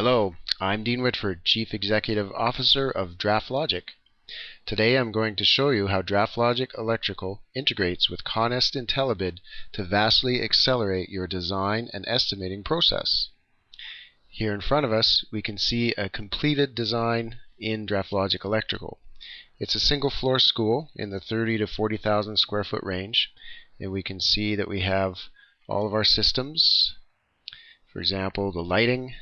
Hello, I'm Dean Whitford, Chief Executive Officer of DraftLogic. Today I'm going to show you how DraftLogic Electrical integrates with ConEst IntelliBid to vastly accelerate your design and estimating process. Here in front of us we can see a completed design in DraftLogic Electrical. It's a single floor school in the 30 to 40,000 square foot range, and we can see that we have all of our systems. For example, the lighting,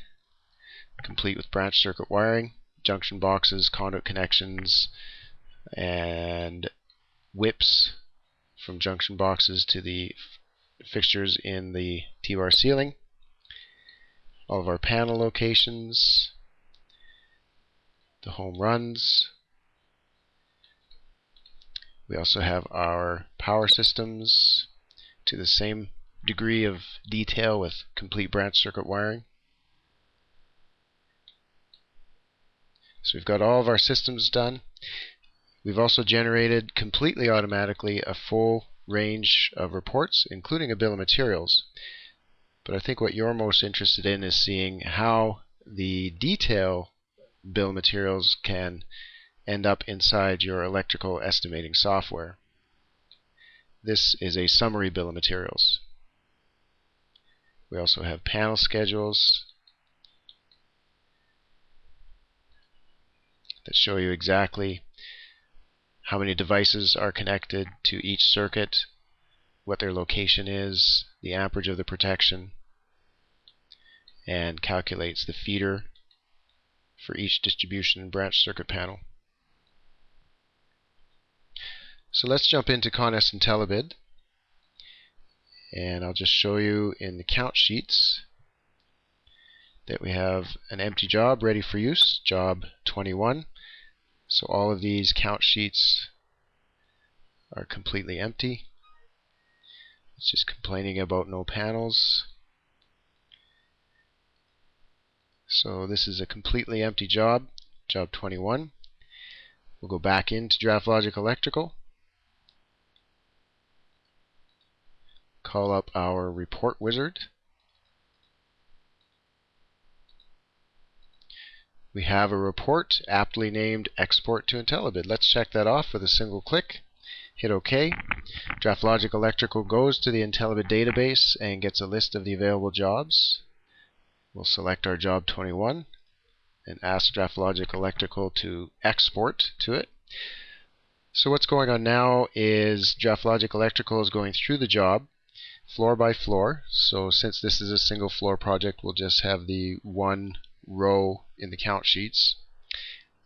complete with branch circuit wiring, junction boxes, conduit connections, and whips from junction boxes to the fixtures in the T-bar ceiling. All of our panel locations, the home runs. We also have our power systems to the same degree of detail with complete branch circuit wiring. So we've got all of our systems done. We've also generated completely automatically a full range of reports, including a bill of materials. But I think what you're most interested in is seeing how the detail bill of materials can end up inside your electrical estimating software. This is a summary bill of materials. We also have panel schedules that show you exactly how many devices are connected to each circuit, what their location is, the amperage of the protection, and calculates the feeder for each distribution and branch circuit panel. So let's jump into ConEst IntelliBid, and I'll just show you in the count sheets that we have an empty job ready for use, job 21. So all of these count sheets are completely empty. It's just complaining about no panels. So this is a completely empty job, job 21. We'll go back into DraftLogic Electrical, call up our report wizard. We have a report aptly named Export to IntelliBid. Let's check that off with a single click. Hit OK. DraftLogic Electrical goes to the IntelliBid database and gets a list of the available jobs. We'll select our job 21 and ask DraftLogic Electrical to export to it. So what's going on now is DraftLogic Electrical is going through the job floor by floor. So since this is a single floor project, we'll just have the one row in the count sheets,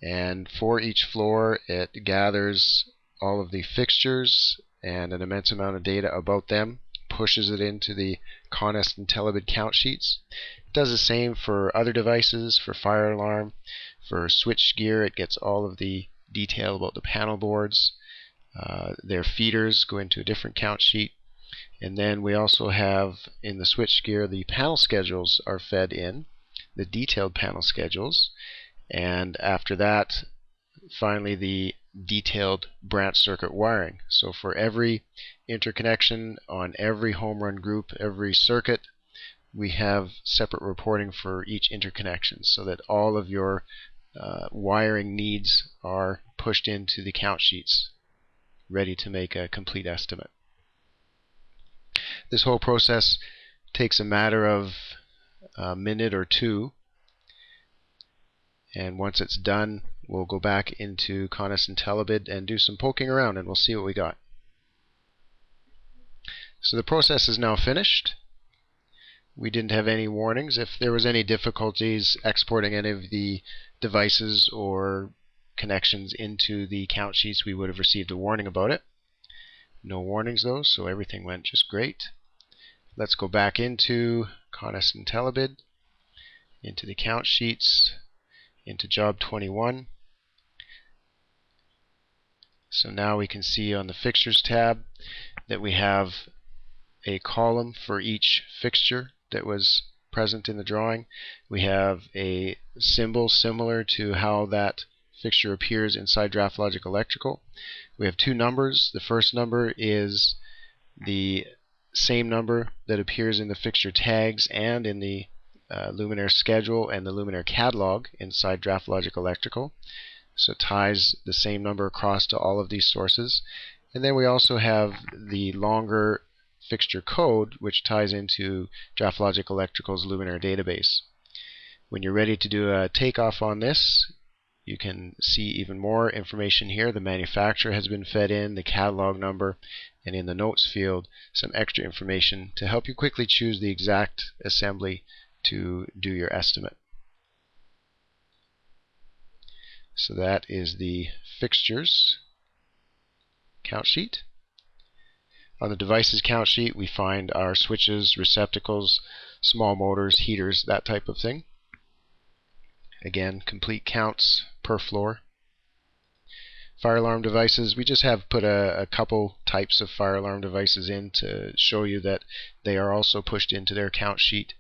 and for each floor it gathers all of the fixtures and an immense amount of data about them, pushes it into the ConEst IntelliBid count sheets. It does the same for other devices, for fire alarm, for switch gear. It gets all of the detail about the panel boards. Their feeders go into a different count sheet, and then we also have in the switch gear the panel schedules are fed in, the detailed panel schedules, and after that finally the detailed branch circuit wiring. So for every interconnection on every home run group, every circuit, we have separate reporting for each interconnection so that all of your wiring needs are pushed into the count sheets, ready to make a complete estimate. This whole process takes a matter of a minute or two, and once it's done we'll go back into ConEst IntelliBid and do some poking around and we'll see what we got. So the process is now finished. We didn't have any warnings. If there was any difficulties exporting any of the devices or connections into the count sheets, we would have received a warning about it. No warnings though, so everything went just great. Let's go back into ConEst IntelliBid, into the count sheets, into job 21. So now we can see on the fixtures tab that we have a column for each fixture that was present in the drawing. We have a symbol similar to how that fixture appears inside DraftLogic Electrical. We have two numbers. The first number is the same number that appears in the fixture tags and in the luminaire schedule and the luminaire catalog inside DraftLogic Electrical. So it ties the same number across to all of these sources. And then we also have the longer fixture code, which ties into DraftLogic Electrical's luminaire database. When you're ready to do a takeoff on this, you can see even more information here. The manufacturer has been fed in, the catalog number, and in the notes field some extra information to help you quickly choose the exact assembly to do your estimate. So that is the fixtures count sheet. On the devices count sheet we find our switches, receptacles, small motors, heaters, that type of thing. Again, complete counts per floor. Fire alarm devices, we just have put a couple types of fire alarm devices in to show you that they are also pushed into their count sheet.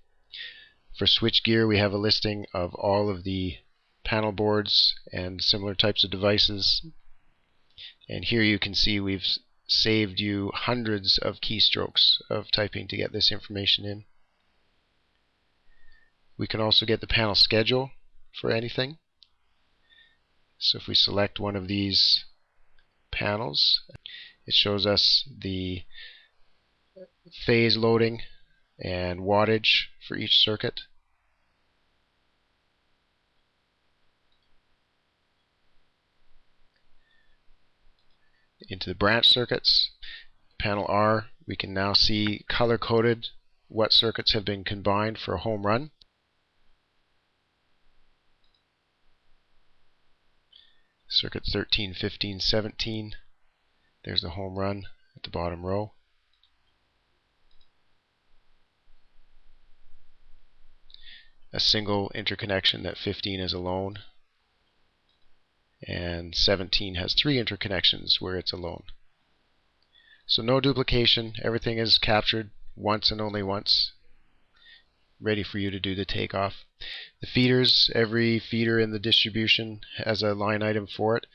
For switch gear, we have a listing of all of the panel boards and similar types of devices. And here you can see we've saved you hundreds of keystrokes of typing to get this information in. We can also get the panel schedule for anything. So if we select one of these panels, it shows us the phase loading and wattage for each circuit. Into the branch circuits, panel R, we can now see color-coded what circuits have been combined for a home run. Circuit 13, 15, 17, there's the home run at the bottom row. A single interconnection that 15 is alone, and 17 has 3 interconnections where it's alone. So no duplication, everything is captured once and only once, ready for you to do the takeoff. The feeders, every feeder in the distribution has a line item for it,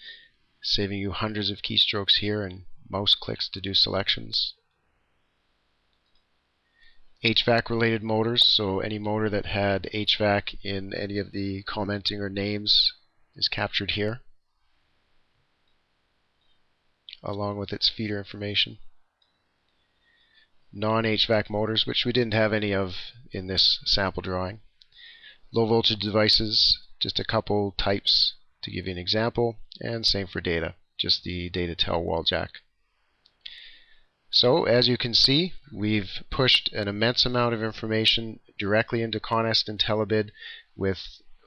saving you hundreds of keystrokes here and mouse clicks to do selections. HVAC related motors, so any motor that had HVAC in any of the commenting or names is captured here, along with its feeder information. Non-HVAC motors, which we didn't have any of in this sample drawing. Low voltage devices, just a couple types to give you an example, and same for data, just the data tell wall jack. So as you can see, we've pushed an immense amount of information directly into ConEst IntelliBid with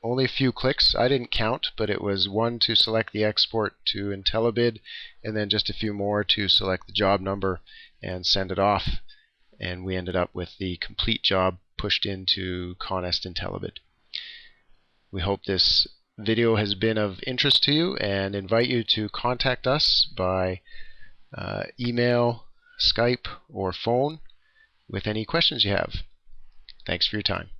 only a few clicks. I didn't count, but it was one to select the export to IntelliBid, and then just a few more to select the job number and send it off. And we ended up with the complete job pushed into ConEst IntelliBid. We hope this video has been of interest to you and invite you to contact us by email, Skype, or phone with any questions you have. Thanks for your time.